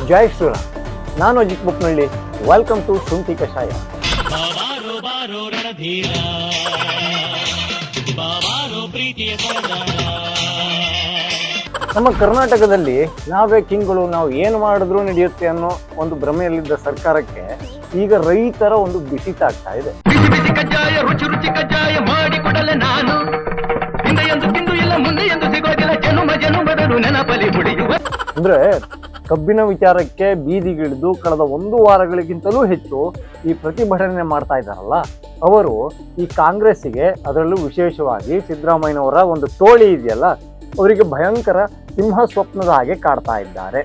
ಜೈ ಶ್ರೀರಾಮ್. ನಾನು Ajit ಬುಕ್ನಳ್ಳಿ. Welcome to ಶುಂಠಿ ಕಷಾಯ. ನಮ್ಮ ಕರ್ನಾಟಕದಲ್ಲಿ ನಾವೇ ಕಿಂಗ್ಗಳು, ನಾವು ಏನು ಮಾಡಿದ್ರು ನಡೆಯುತ್ತೆ ಅನ್ನೋ ಒಂದು ಭ್ರಮೆಯಲ್ಲಿದ್ದ ಸರ್ಕಾರಕ್ಕೆ ಈಗ ರೈತರ ಒಂದು ಬಿಸಿತ ಆಗ್ತಾ ಇದೆ. ಅಂದ್ರೆ ಕಬ್ಬಿನ ವಿಚಾರಕ್ಕೆ ಬೀದಿಗಿಳಿದು ಕಳೆದ 1 ವಾರಗಳಿಗಿಂತಲೂ ಹೆಚ್ಚು ಈ ಪ್ರತಿಭಟನೆ ಮಾಡ್ತಾ ಇದ್ದಾರಲ್ಲ, ಅವರು ಈ ಕಾಂಗ್ರೆಸ್ಸಿಗೆ, ಅದರಲ್ಲೂ ವಿಶೇಷವಾಗಿ ಸಿದ್ದರಾಮಯ್ಯನವರ ಒಂದು ಟೋಳಿ ಇದೆಯಲ್ಲ, ಅವರಿಗೆ ಭಯಂಕರ ಸಿಂಹ ಸ್ವಪ್ನದ ಹಾಗೆ ಕಾಡ್ತಾ ಇದ್ದಾರೆ.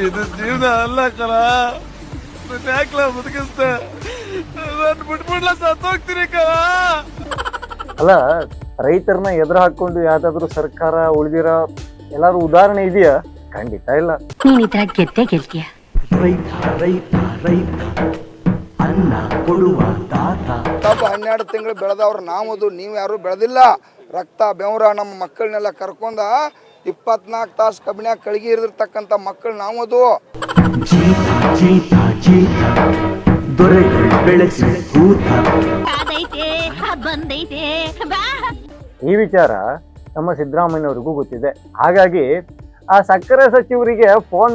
ಇದು ಜೀವನ ಅಲ್ಲ ಕಣ, ಸತ್ತೋಗ್ತೀನಿ ಕಣ. ಅಲ್ಲ, ರೈತರನ್ನ ಎದುರು ಹಾಕೊಂಡು ಯಾವ್ದಾದ್ರು ಸರ್ಕಾರ ಉಳಿದಿರೋ ಎಲ್ಲಾರು ಉದಾಹರಣೆ ಇದೆಯಾ? ಖಂಡಿತ ಇಲ್ಲ. ನೀನ್ ಈ ತರ ಗೆದ್ದೆ ಗೆಲ್ತೀಯ. ರೈತ ರೈತ ರೈತ ಅನ್ನ ಕೊಡುವ ತಾತ. 12 ತಿಂಗಳು ಬೆಳೆದವ್ರು ನಾವದು, ನೀವು ಯಾರು ಬೆಳೆದಿಲ್ಲ. ರಕ್ತ ಬೆವರ ನಮ್ಮ ಮಕ್ಕಳನ್ನೆಲ್ಲ ಕರ್ಕೊಂಡ 24 ತಾಸು ಕಬ್ಬಿಣ್ಯಾಗ ಕಳಗಿ ಇರಿದಿರ್ತಕ್ಕಂಥ ಮಕ್ಕಳು ನಾವದು. ದೊರೆಗಳು ಬೆಳೆಸಿ ಈ ವಿಚಾರ ನಮ್ಮ ಸಿದ್ದರಾಮಯ್ಯವ್ರಿಗೂ ಗೊತ್ತಿದೆ. ಹಾಗಾಗಿ ಆ ಸಕ್ಕರೆ ಸಚಿವರಿಗೆ ಫೋನ್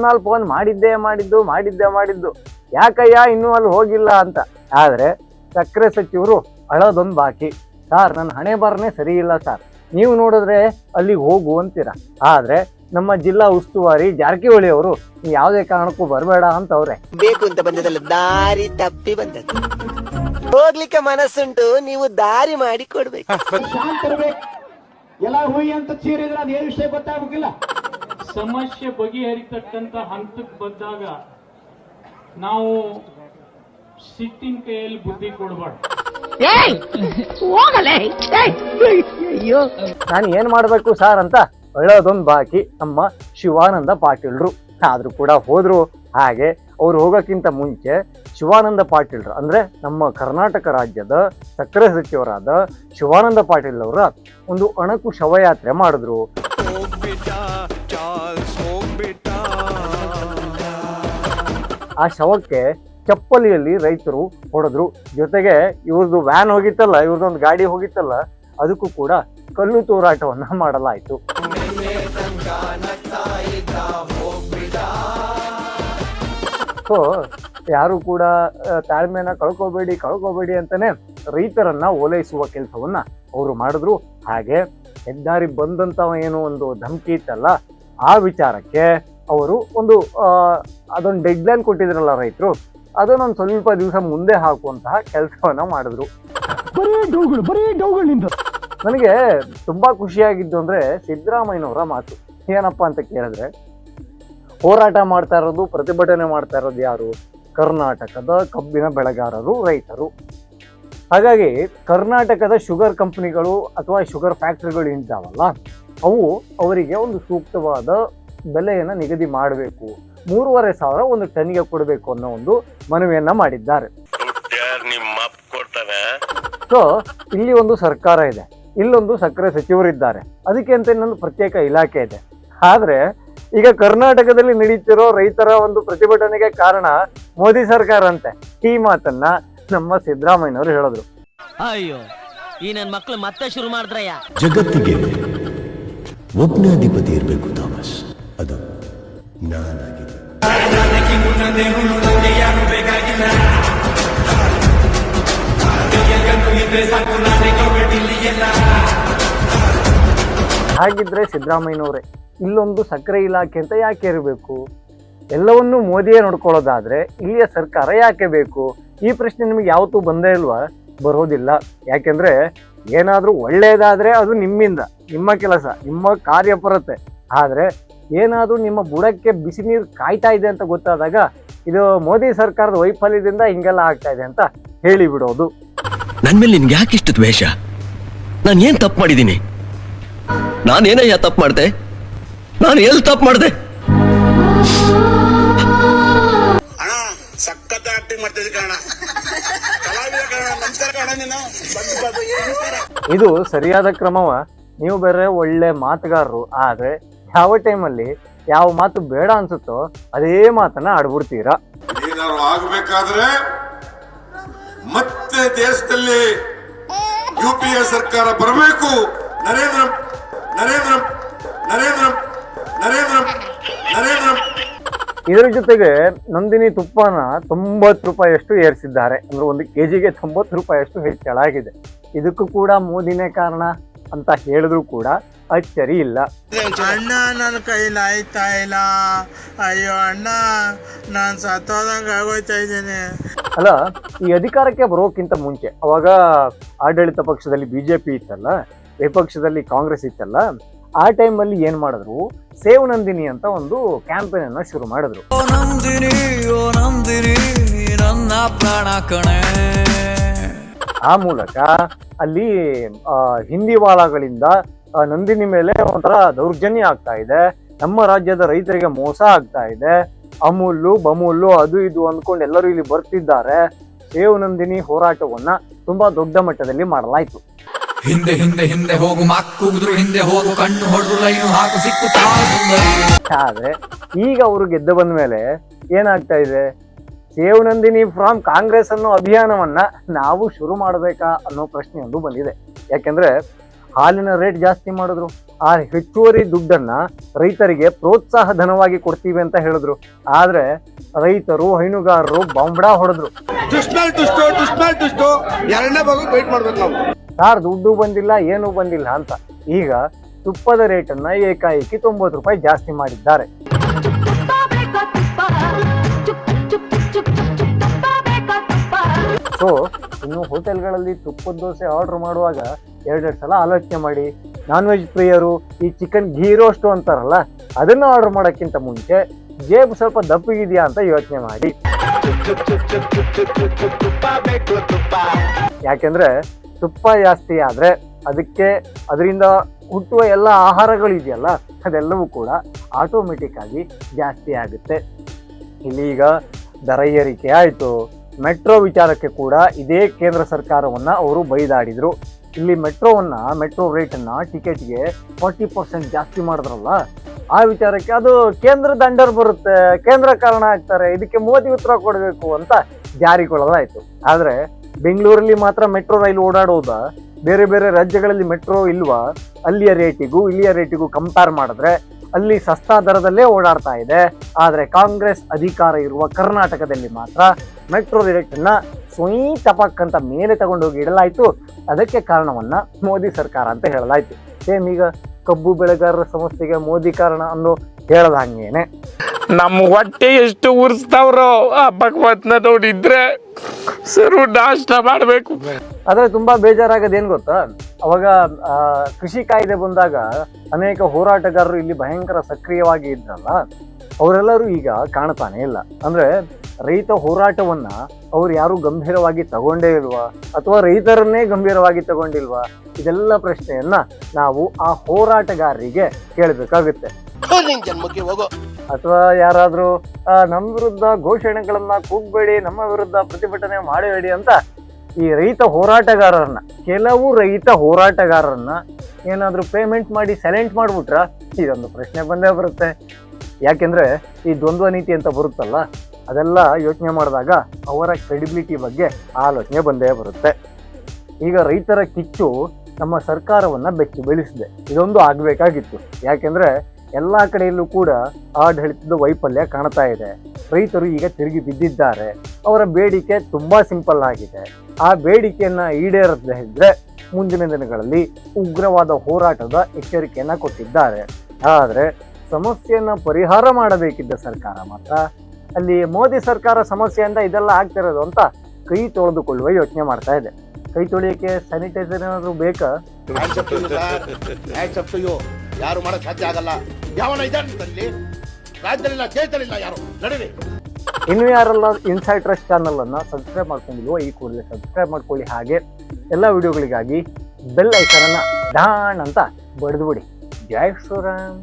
ಮಾಡಿದ್ದು ಯಾಕಯ್ಯ ಇನ್ನೂ ಅಲ್ಲಿ ಹೋಗಿಲ್ಲ ಅಂತ. ಆದ್ರೆ ಸಕ್ಕರೆ ಸಚಿವರು ಅಳೋದೊಂದು ಬಾಕಿ. ಸಾರ್, ನನ್ನ ಹಣೆ ಬಾರನೇ ಸರಿ ಇಲ್ಲ ಸಾರ್, ನೀವು ನೋಡಿದ್ರೆ ಅಲ್ಲಿಗೆ ಹೋಗು ಅಂತೀರ. ಆದ್ರೆ ನಮ್ಮ ಜಿಲ್ಲಾ ಉಸ್ತುವಾರಿ ಜಾರಕಿಹೊಳಿ ಅವರು ಯಾವುದೇ ಕಾರಣಕ್ಕೂ ಬರಬೇಡ ಅಂತ ಅವ್ರೆ. ಬೇಕು ಅಂತ ಬಂದದಲ್ಲ, ದಾರಿ ತಪ್ಪಿ ಬಂದದ್ದು. ಹೋಗ್ಲಿಕ್ಕೆ ಮನಸ್ಸುಂಟು, ನೀವು ದಾರಿ ಮಾಡಿ ಕೊಡ್ಬೇಕು. ಎಲ್ಲ ಹುಯಿ ಅಂತ ಚೀರಿದ್ರೆ ಅದೇನು ವಿಷಯ ಗೊತ್ತಾಗಬೇಕಿಲ್ಲ. ಸಮಸ್ಯೆ ಬಗೆಹರಿತಕ್ಕಂತ ಹಂತಕ್ಕೆ ಬಂದಾಗ ನಾವು ಸಿಟ್ಟಿನ ಕೈಯಲ್ಲಿ ಬುದ್ಧಿ ಕೊಡಬಾರ್ದು. ನಾನು ಏನ್ ಮಾಡ್ಬೇಕು ಸಾರ್ ಅಂತ ಹೇಳೋದೊಂದು ಬಾಕಿ ನಮ್ಮ ಶಿವಾನಂದ ಪಾಟೀಲ್ರು. ಆದ್ರೂ ಕೂಡ ಹೋದ್ರು. ಹಾಗೆ ಅವ್ರು ಹೋಗೋಕ್ಕಿಂತ ಮುಂಚೆ ಶಿವಾನಂದ ಪಾಟೀಲ್ರು ಅಂದ್ರೆ ನಮ್ಮ ಕರ್ನಾಟಕ ರಾಜ್ಯದ ಸಕ್ಕರೆ ಸಚಿವರಾದ ಶಿವಾನಂದ ಪಾಟೀಲ್ ಅವರ ಒಂದು ಅಣಕು ಶವಯಾತ್ರೆ ಮಾಡಿದ್ರು. ಆ ಶವಕ್ಕೆ ಚಪ್ಪಲಿಯಲ್ಲಿ ರೈತರು ಹೊಡೆದ್ರು. ಜೊತೆಗೆ ಇವ್ರದ್ದು ವ್ಯಾನ್ ಹೋಗಿತ್ತಲ್ಲ, ಇವ್ರದೊಂದು ಗಾಡಿ ಹೋಗಿತ್ತಲ್ಲ, ಅದಕ್ಕೂ ಕೂಡ ಕಲ್ಲು ತೂರಾಟವನ್ನ ಮಾಡಲಾಯಿತು. ಸೊ ಯಾರು ಕೂಡ ತಾಳ್ಮೆನ ಕಳ್ಕೋಬೇಡಿ ಅಂತಾನೆ ರೈತರನ್ನ ಓಲೈಸುವ ಕೆಲಸವನ್ನ ಅವರು ಮಾಡಿದ್ರು. ಹಾಗೆ ಹೆದ್ದಾರಿ ಬಂದಂತವ ಏನು ಒಂದು ಧಮಕಿ ಇತ್ತಲ್ಲ, ಆ ವಿಚಾರಕ್ಕೆ ಅವರು ಅದೊಂದು ಡೆಡ್ ಲೈನ್ ಕೊಟ್ಟಿದ್ರಲ್ಲ ರೈತರು, ಅದನ್ನೊಂದು ಸ್ವಲ್ಪ ದಿವಸ ಮುಂದೆ ಹಾಕುವಂತಹ ಕೆಲಸವನ್ನ ಮಾಡಿದ್ರು. ನನಗೆ ತುಂಬಾ ಖುಷಿಯಾಗಿದ್ದು ಅಂದ್ರೆ ಸಿದ್ದರಾಮಯ್ಯನವರ ಮಾತು. ಏನಪ್ಪಾ ಅಂತ ಕೇಳಿದ್ರೆ, ಹೋರಾಟ ಮಾಡ್ತಾ ಇರೋದು, ಪ್ರತಿಭಟನೆ ಮಾಡ್ತಾ ಇರೋದು ಯಾರು? ಕರ್ನಾಟಕದ ಕಬ್ಬಿನ ಬೆಳೆಗಾರರು, ರೈತರು. ಹಾಗಾಗಿ ಕರ್ನಾಟಕದ ಶುಗರ್ ಕಂಪನಿಗಳು ಅಥವಾ ಶುಗರ್ ಫ್ಯಾಕ್ಟರಿಗಳು ಇದ್ದಾವಲ್ಲ, ಅವು ಅವರಿಗೆ ಒಂದು ಸೂಕ್ತವಾದ ಬೆಲೆಯನ್ನು ನಿಗದಿ ಮಾಡಬೇಕು, 3,500 ಒಂದು ಟನ್ನಿಗೆ ಕೊಡಬೇಕು ಅನ್ನೋ ಒಂದು ಮನವಿಯನ್ನ ಮಾಡಿದ್ದಾರೆ. ಸೊ ಇಲ್ಲಿ ಒಂದು ಸರ್ಕಾರ ಇದೆ, ಇಲ್ಲೊಂದು ಸಕ್ಕರೆ ಸಚಿವರಿದ್ದಾರೆ, ಅದಕ್ಕೆ ಅಂತ ಇನ್ನೊಂದು ಪ್ರತ್ಯೇಕ ಇಲಾಖೆ ಇದೆ. ಆದ್ರೆ ಈಗ ಕರ್ನಾಟಕದಲ್ಲಿ ನಡೀತಿರೋ ರೈತರ ಒಂದು ಪ್ರತಿಭಟನೆಗೆ ಕಾರಣ ಮೋದಿ ಸರ್ಕಾರ ಅಂತೆ. ಈ ಮಾತನ್ನ ನಮ್ಮ ಸಿದ್ದರಾಮಯ್ಯನವರು ಹೇಳಿದ್ರು. ಅಯ್ಯೋ, ಈ ನನ್ನ ಮಕ್ಕಳು ಮತ್ತೆ ಶುರು ಮಾಡಿದ್ರಯ್ಯ. ಜಗತ್ತಿಗೆ ಒಬ್ಬನೇ ಅಧಿಪತಿ ಇರಬೇಕು ಥಾಮಸ್, ಅದು ನಾನಾಗಿದೆ. ಹಾಗಿದ್ರೆ ಸಿದ್ದರಾಮಯ್ಯನವರೇ, ಇಲ್ಲೊಂದು ಸಕ್ಕರೆ ಇಲಾಖೆ ಅಂತ ಯಾಕೆ ಇರಬೇಕು? ಎಲ್ಲವನ್ನೂ ಮೋದಿಯೇ ನೋಡ್ಕೊಳ್ಳೋದಾದ್ರೆ ಇಲ್ಲಿಯ ಸರ್ಕಾರ ಯಾಕೆ ಬೇಕು? ಈ ಪ್ರಶ್ನೆ ನಿಮಗೆ ಯಾವತ್ತೂ ಬಂದೇ ಇಲ್ವಾ? ಬರೋದಿಲ್ಲ. ಯಾಕೆಂದ್ರೆ ಏನಾದ್ರೂ ಒಳ್ಳೇದಾದ್ರೆ ಅದು ನಿಮ್ಮಿಂದ, ನಿಮ್ಮ ಕೆಲಸ, ನಿಮ್ಮ ಕಾರ್ಯಪರತೆ. ಆದ್ರೆ ಏನಾದ್ರೂ ನಿಮ್ಮ ಬುಡಕ್ಕೆ ಬಿಸಿ ನೀರು ಕಾಯ್ತಾ ಇದೆ ಅಂತ ಗೊತ್ತಾದಾಗ ಇದು ಮೋದಿ ಸರ್ಕಾರದ ವೈಫಲ್ಯದಿಂದ ಹಿಂಗೆಲ್ಲ ಆಗ್ತಾ ಇದೆ ಅಂತ ಹೇಳಿ ಬಿಡೋದು. ನನ್ ಮೇಲೆ ನಿನ್ಗೆ ಯಾಕೆ ಇಷ್ಟು ದ್ವೇಷ? ನಾನು ಏನ್ ತಪ್ಪು ಮಾಡಿದ್ದೀನಿ? ನಾನೇನಯ್ಯ ತಪ್ಪು ಮಾಡ್ದೆ? ನಾನು ಎಲ್ಲಿ ತಪ್ಪು ಮಾಡ್ದೆ? ಅಣ್ಣ ಸಖತ್ ಆಕ್ಟಿಂಗ್ ಮಾಡ್ತಿದ್ದೆ ಕಣ. ಇದು ಸರಿಯಾದ ಕ್ರಮವ? ನೀವು ಬೇರೆ ಒಳ್ಳೆ ಮಾತುಗಾರರು, ಆದ್ರೆ ಯಾವ ಟೈಮಲ್ಲಿ ಯಾವ ಮಾತು ಬೇಡ ಅನ್ಸುತ್ತೋ ಅದೇ ಮಾತನ್ನ ಆಡ್ಬಿಡ್ತೀರಾ. ಏನಾದ್ರು ಆಗಬೇಕಾದ್ರೆ ಮತ್ತೆ ದೇಶದಲ್ಲಿ UPA ಸರ್ಕಾರ ಬರಬೇಕು. ನರೇಂದ್ರ ನರೇಂದ್ರ ನರೇಂದ್ರ ನರೇಂದ್ರ ನರೇಂದ್ರ ಇದರ ಜೊತೆಗೆ ನಂದಿನಿ ತುಪ್ಪನ 90 ರೂಪಾಯಿಯಷ್ಟು ಏರಿಸಿದ್ದಾರೆ. ಅಂದ್ರೆ 1 kgಗೆ 90 ರೂಪಾಯಿಯಷ್ಟು ಹೆಚ್ಚಳ ಆಗಿದೆ. ಇದಕ್ಕೂ ಕೂಡ ಮೋದಿನೇ ಕಾರಣ ಅಂತ ಹೇಳಿದ್ರು ಕೂಡ ಅಚ್ಚರಿ ಇಲ್ಲ. ಅಣ್ಣ ನನ್ನ ಕೈಲಿ ಆಯ್ತಾ ಇಲ್ಲ, ಅಯ್ಯೋ ಅಣ್ಣ ನಾನು ಸತ್ತೋದಂಗೆ ಆಗೋಯ್ತಾ ಇದ್ದೇನೆ. ಅಲ್ಲ, ಈ ಅಧಿಕಾರಕ್ಕೆ ಬರೋಕ್ಕಿಂತ ಮುಂಚೆ ಅವಾಗ ಆಡಳಿತ ಪಕ್ಷದಲ್ಲಿ ಬಿಜೆಪಿ ಇತ್ತಲ್ಲ, ವಿಪಕ್ಷದಲ್ಲಿ ಕಾಂಗ್ರೆಸ್ ಇತ್ತಲ್ಲ, ಆ ಟೈಮಲ್ಲಿ ಏನ್ ಮಾಡಿದ್ರು, ಸೇವ್ ನಂದಿನಿ ಅಂತ ಒಂದು ಕ್ಯಾಂಪೇನ್ ಅನ್ನ ಶುರು ಮಾಡಿದ್ರು. ಆ ಮೂಲಕ ಅಲ್ಲಿ ಹಿಂದಿವಾಳಗಳಿಂದ ನಂದಿನಿ ಮೇಲೆ ಒಂಥರ ದೌರ್ಜನ್ಯ ಆಗ್ತಾ ಇದೆ, ನಮ್ಮ ರಾಜ್ಯದ ರೈತರಿಗೆ ಮೋಸ ಆಗ್ತಾ ಇದೆ, ಅಮೂಲು ಬಮೂಲು ಅದು ಇದು ಅಂದ್ಕೊಂಡು ಎಲ್ಲರೂ ಇಲ್ಲಿ ಬರ್ತಿದ್ದಾರೆ. ಸೇವ್ ನಂದಿನಿ ಹೋರಾಟವನ್ನ ತುಂಬಾ ದೊಡ್ಡ ಮಟ್ಟದಲ್ಲಿ ಮಾಡಲಾಯ್ತು. ಹಿಂದೆ ಹಿಂದೆ ಹಿಂದೆ ಹೋಗು ಮಕ್ಕುದ್ರು ಹಿಂದೆ ಹೋಗು ಕಣ್ಣು ಹೊಡೆದು ಲೈನು ಹಾಕು ಸಿಕ್ಕುತ್ತಾ. ಆದ್ರೆ ಈಗ ಅವರು ಗೆದ್ದು ಬಂದ ಮೇಲೆ ಏನಾಗ್ತಾ ಇದೆ, ಸೇವ್ ನಂದಿನಿ ಫ್ರಾಮ್ ಕಾಂಗ್ರೆಸ್ ಅನ್ನೋ ಅಭಿಯಾನವನ್ನ ನಾವು ಶುರು ಮಾಡಬೇಕಾ ಅನ್ನೋ ಪ್ರಶ್ನೆಯೊಂದು ಬಂದಿದೆ. ಯಾಕೆಂದ್ರೆ ಹಾಲಿನ ರೇಟ್ ಜಾಸ್ತಿ ಮಾಡಿದ್ರು, ಆ ಹೆಚ್ಚುವರಿ ದುಡ್ಡನ್ನ ರೈತರಿಗೆ ಪ್ರೋತ್ಸಾಹ ಧನವಾಗಿ ಕೊಡ್ತೀವಿ ಅಂತ ಹೇಳಿದ್ರು. ಆದ್ರೆ ರೈತರು ಹೈನುಗಾರರು ಬಾಂಬಡಾ ಹೊಡೆದ್ರು. ಎರಡನೇ ಭಾಗ ವೈಟ್ ಮಾಡ್ಬೇಕು ನಾವು. ಸಾರ್ ದುಡ್ಡು ಬಂದಿಲ್ಲ, ಏನೂ ಬಂದಿಲ್ಲ ಅಂತ. ಈಗ ತುಪ್ಪದ ರೇಟನ್ನ ಏಕಾಏಕಿ 90 ರೂಪಾಯಿ ಜಾಸ್ತಿ ಮಾಡಿದ್ದಾರೆ. ಸೊ ಇನ್ನು ಹೋಟೆಲ್ಗಳಲ್ಲಿ ತುಪ್ಪದ ದೋಸೆ ಆರ್ಡರ್ ಮಾಡುವಾಗ 2 ಸಲ ಆಲೋಚನೆ ಮಾಡಿ. ನಾನ್ ವೆಜ್ ಪ್ರಿಯರು ಈ ಚಿಕನ್ ಘೀ ರೋಸ್ಟ್ ಅಂತಾರಲ್ಲ, ಅದನ್ನ ಆರ್ಡರ್ ಮಾಡೋಕ್ಕಿಂತ ಮುಂಚೆ ಜೇಬು ಸ್ವಲ್ಪ ದಪ್ಪಗಿದೆಯಾ ಅಂತ ಯೋಚನೆ ಮಾಡಿ. ಯಾಕೆಂದ್ರೆ ತುಪ್ಪ ಜಾಸ್ತಿ ಆದ್ರೆ ಅದರಿಂದ ಹುಟ್ಟುವ ಎಲ್ಲ ಆಹಾರಗಳಿದೆಯಲ್ಲ, ಅದೆಲ್ಲವೂ ಕೂಡ ಆಟೋಮೆಟಿಕ್ ಆಗಿ ಜಾಸ್ತಿ ಆಗುತ್ತೆ. ಇಲ್ಲಿ ಈಗ ದರ ಏರಿಕೆ ಆಯಿತು. ಮೆಟ್ರೋ ವಿಚಾರಕ್ಕೆ ಕೂಡ ಇದೇ ಕೇಂದ್ರ ಸರ್ಕಾರವನ್ನ ಅವರು ಬೈದಾಡಿದ್ರು. ಇಲ್ಲಿ ಮೆಟ್ರೋ ರೇಟನ್ನ ಟಿಕೆಟ್ಗೆ 40% ಜಾಸ್ತಿ ಮಾಡಿದ್ರಲ್ಲ, ಆ ವಿಚಾರಕ್ಕೆ ಅದು ಕೇಂದ್ರದ ಅಂಡರ್ ಬರುತ್ತೆ, ಕೇಂದ್ರ ಕಾರಣ ಆಗ್ತಾರೆ, ಇದಕ್ಕೆ ಮೋದಿ ಉತ್ತರ ಕೊಡಬೇಕು ಅಂತ ಜಾರಿಗೊಳ್ಳಲಾಯಿತು. ಆದ್ರೆ ಬೆಂಗಳೂರಲ್ಲಿ ಮಾತ್ರ ಮೆಟ್ರೋ ರೈಲು ಓಡಾಡೋದ, ಬೇರೆ ಬೇರೆ ರಾಜ್ಯಗಳಲ್ಲಿ ಮೆಟ್ರೋ ಇಲ್ವಾ? ಅಲ್ಲಿಯ ರೇಟಿಗೂ ಕಂಪೇರ್ ಮಾಡಿದ್ರೆ ಅಲ್ಲಿ ಸಸ್ತಾ ದರದಲ್ಲೇ ಓಡಾಡ್ತಾ ಇದೆ. ಆದ್ರೆ ಕಾಂಗ್ರೆಸ್ ಅಧಿಕಾರ ಇರುವ ಕರ್ನಾಟಕದಲ್ಲಿ ಮಾತ್ರ ಮೆಟ್ರೋ ರೇಟನ್ನ ಸ್ವಯಂ ಟಪಕ್ ಅಂತ ಮೇಲೆ ತಗೊಂಡೋಗಿ ಇಡಲಾಯ್ತು. ಅದಕ್ಕೆ ಕಾರಣವನ್ನ ಮೋದಿ ಸರ್ಕಾರ ಅಂತ ಹೇಳಲಾಯ್ತು. ಸೇಮ್ ಈಗ ಕಬ್ಬು ಬೆಳೆಗಾರರ ಸಮಸ್ಯೆಗೆ ಮೋದಿ ಕಾರಣ ಅನ್ನೋ ಹೇಳದಂಗೇನೆ. ನಮ್ಮ ಹೊಟ್ಟೆ ಎಷ್ಟು ಉರ್ಸ್ತಾವ್ರೋ ಆ ಭಗವತ್ನ ನೋಡಿದ್ರೆ ಸರು ನಾಷ್ಟ ಮಾಡಬೇಕು. ಆದ್ರೆ ತುಂಬಾ ಬೇಜಾರಾಗದೇನ್ ಗೊತ್ತಾ, ಅವಾಗ ಕೃಷಿ ಕಾಯ್ದೆ ಬಂದಾಗ ಅನೇಕ ಹೋರಾಟಗಾರರು ಇಲ್ಲಿ ಭಯಂಕರ ಸಕ್ರಿಯವಾಗಿ ಇದ್ರಲ್ಲ, ಅವರೆಲ್ಲರೂ ಈಗ ಕಾಣ್ತಾನೆ ಇಲ್ಲ. ಅಂದ್ರೆ ರೈತ ಹೋರಾಟವನ್ನ ಅವ್ರು ಯಾರು ಗಂಭೀರವಾಗಿ ತಗೊಂಡೇ ಇಲ್ವಾ, ಅಥವಾ ರೈತರನ್ನೇ ಗಂಭೀರವಾಗಿ ತಗೊಂಡಿಲ್ವಾ? ಇದೆಲ್ಲ ಪ್ರಶ್ನೆಯನ್ನ ನಾವು ಆ ಹೋರಾಟಗಾರರಿಗೆ ಕೇಳಬೇಕಾಗುತ್ತೆ. ಅಥವಾ ಯಾರಾದ್ರೂ ನಮ್ಮ ವಿರುದ್ಧ ಘೋಷಣೆಗಳನ್ನ ಕೂಗಬೇಡಿ, ನಮ್ಮ ವಿರುದ್ಧ ಪ್ರತಿಭಟನೆ ಮಾಡಬೇಡಿ ಅಂತ ಈ ಕೆಲವು ರೈತ ಹೋರಾಟಗಾರರನ್ನ ಏನಾದ್ರೂ ಪೇಮೆಂಟ್ ಮಾಡಿ ಸೈಲೆಂಟ್ ಮಾಡ್ಬಿಟ್ರ ಇದೊಂದು ಪ್ರಶ್ನೆ ಬಂದೇ ಬರುತ್ತೆ. ಯಾಕೆಂದ್ರೆ ಈ ದ್ವಂದ್ವ ನೀತಿ ಅಂತ ಬರುತ್ತಲ್ಲ, ಅದೆಲ್ಲ ಯೋಚನೆ ಮಾಡಿದಾಗ ಅವರ ಕ್ರೆಡಿಬಿಲಿಟಿ ಬಗ್ಗೆ ಆಲೋಚನೆ ಬಂದೇ ಬರುತ್ತೆ. ಈಗ ರೈತರ ಕಿಚ್ಚು ನಮ್ಮ ಸರ್ಕಾರವನ್ನ ಬೆಚ್ಚಿ ಬೀಳಿಸಿದೆ. ಇದೊಂದು ಆಗ್ಬೇಕಾಗಿತ್ತು. ಯಾಕೆಂದ್ರೆ ಎಲ್ಲಾ ಕಡೆಯಲ್ಲೂ ಕೂಡ ಆಡಳಿತದ ವೈಫಲ್ಯ ಕಾಣ್ತಾ ಇದೆ. ರೈತರು ಈಗ ತಿರುಗಿ ಬಿದ್ದಿದ್ದಾರೆ. ಅವರ ಬೇಡಿಕೆ ತುಂಬಾ ಸಿಂಪಲ್ ಆಗಿದೆ. ಆ ಬೇಡಿಕೆಯನ್ನ ಈಡೇರದೇ ಇದ್ರೆ ಮುಂದಿನ ದಿನಗಳಲ್ಲಿ ಉಗ್ರವಾದ ಹೋರಾಟದ ಎಚ್ಚರಿಕೆಯನ್ನ ಕೊಟ್ಟಿದ್ದಾರೆ. ಆದ್ರೆ ಸಮಸ್ಯೆಯನ್ನ ಪರಿಹಾರ ಮಾಡಬೇಕಿದ್ದ ಸರ್ಕಾರ ಮಾತ್ರ ಅಲ್ಲಿ ಮೋದಿ ಸರ್ಕಾರ ಸಮಸ್ಯೆಯಿಂದ ಇದೆಲ್ಲ ಆಗ್ತಿರೋದು ಅಂತ ಕೈ ತೊಳೆದುಕೊಳ್ಳುವ ಯೋಚನೆ ಮಾಡ್ತಾ ಇದೆ. ಕೈ ತೊಳೆಯಕ್ಕೆ ಸ್ಯಾನಿಟೈಸರ್ ಏನಾದ್ರು ಬೇಕಾ? ಯಾರು ಮಾಡಕ್ ಸಾಧ್ಯ ಆಗಲ್ಲ. ಯಾವನ ಇದ್ದಾನೆ ರಾಜ್ಯದಲ್ಲಿಲ್ಲ, ದೇಶದಲ್ಲಿಲ್ಲ, ಯಾರು ನಡೀರಿ. ಇನ್ನು ಯಾರೆಲ್ಲ ಇನ್ಸೈಡ್ ಟ್ರಸ್ಟ್ ಚಾನಲ್ ಅನ್ನ ಸಬ್ಸ್ಕ್ರೈಬ್ ಮಾಡ್ಕೊಂಡಿಲ್ವೋ ಈ ಕೂಡಲೇ ಸಬ್ಸ್ಕ್ರೈಬ್ ಮಾಡ್ಕೊಳ್ಳಿ. ಹಾಗೆ ಎಲ್ಲ ವಿಡಿಯೋಗಳಿಗಾಗಿ ಬೆಲ್ ಐಕಾನ್ ಅನ್ನ ಡಾನ್ ಅಂತ ಬಡಿದ್ಬಿಡಿ. ಜೈ ಶ್ರೀರಾಮ್.